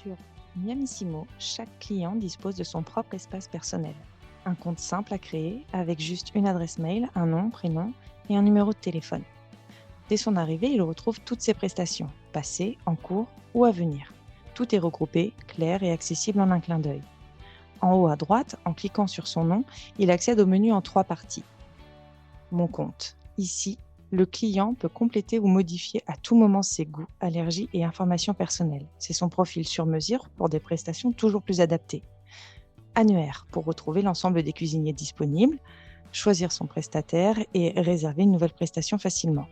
Sur Miamissimo, chaque client dispose de son propre espace personnel. Un compte simple à créer avec juste une adresse mail, un nom, prénom et un numéro de téléphone. Dès son arrivée, il retrouve toutes ses prestations, passées, en cours ou à venir. Tout est regroupé, clair et accessible en un clin d'œil. En haut à droite, en cliquant sur son nom, il accède au menu en 3 parties. Mon compte. Ici, le client peut compléter ou modifier à tout moment ses goûts, allergies et informations personnelles. C'est son profil sur mesure pour des prestations toujours plus adaptées. Annuaire pour retrouver l'ensemble des cuisiniers disponibles, choisir son prestataire et réserver une nouvelle prestation facilement.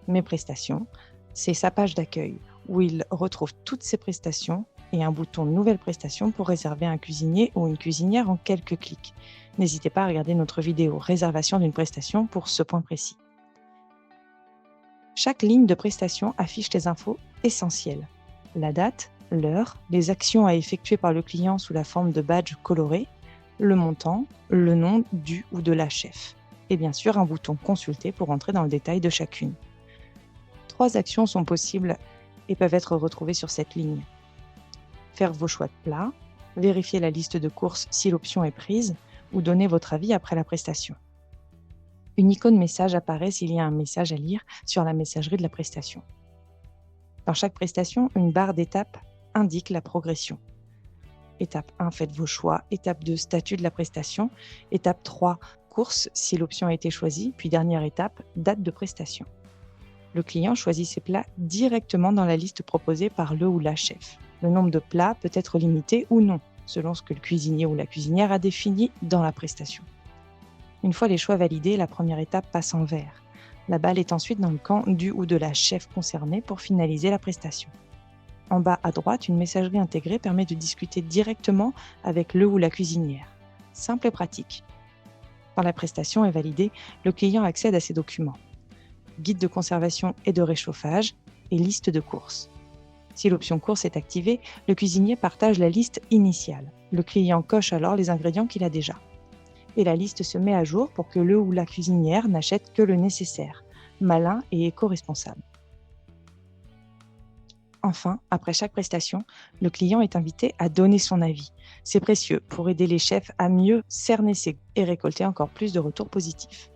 Mes prestations, c'est sa page d'accueil où il retrouve toutes ses prestations et un bouton Nouvelle prestation pour réserver un cuisinier ou une cuisinière en quelques clics. N'hésitez pas à regarder notre vidéo Réservation d'une prestation pour ce point précis. Chaque ligne de prestation affiche les infos essentielles. La date, l'heure, les actions à effectuer par le client sous la forme de badge coloré, le montant, le nom du ou de la chef. Et bien sûr, un bouton Consulter pour entrer dans le détail de chacune. 3 actions sont possibles et peuvent être retrouvées sur cette ligne. Faire vos choix de plats, vérifier la liste de courses si l'option est prise, ou donner votre avis après la prestation. Une icône message apparaît s'il y a un message à lire sur la messagerie de la prestation. Dans chaque prestation, une barre d'étapes indique la progression. Étape 1, faites vos choix. Étape 2, statut de la prestation. Étape 3, courses si l'option a été choisie. Puis dernière étape, date de prestation. Le client choisit ses plats directement dans la liste proposée par le ou la chef. Le nombre de plats peut être limité ou non, selon ce que le cuisinier ou la cuisinière a défini dans la prestation. Une fois les choix validés, la première étape passe en vert. La balle est ensuite dans le camp du ou de la chef concernée pour finaliser la prestation. En bas à droite, une messagerie intégrée permet de discuter directement avec le ou la cuisinière. Simple et pratique. Quand la prestation est validée, le client accède à ses documents. Guide de conservation et de réchauffage et liste de courses. Si l'option course est activée, le cuisinier partage la liste initiale. Le client coche alors les ingrédients qu'il a déjà. Et la liste se met à jour pour que le ou la cuisinière n'achète que le nécessaire, malin et éco-responsable. Enfin, après chaque prestation, le client est invité à donner son avis. C'est précieux pour aider les chefs à mieux cerner ses goûts et récolter encore plus de retours positifs.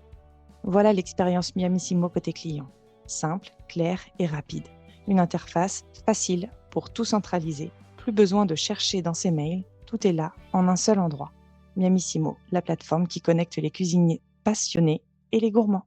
Voilà l'expérience Miamissimo côté client. Simple, claire et rapide. Une interface facile pour tout centraliser. Plus besoin de chercher dans ses mails, tout est là, en un seul endroit. Miamissimo, la plateforme qui connecte les cuisiniers passionnés et les gourmands.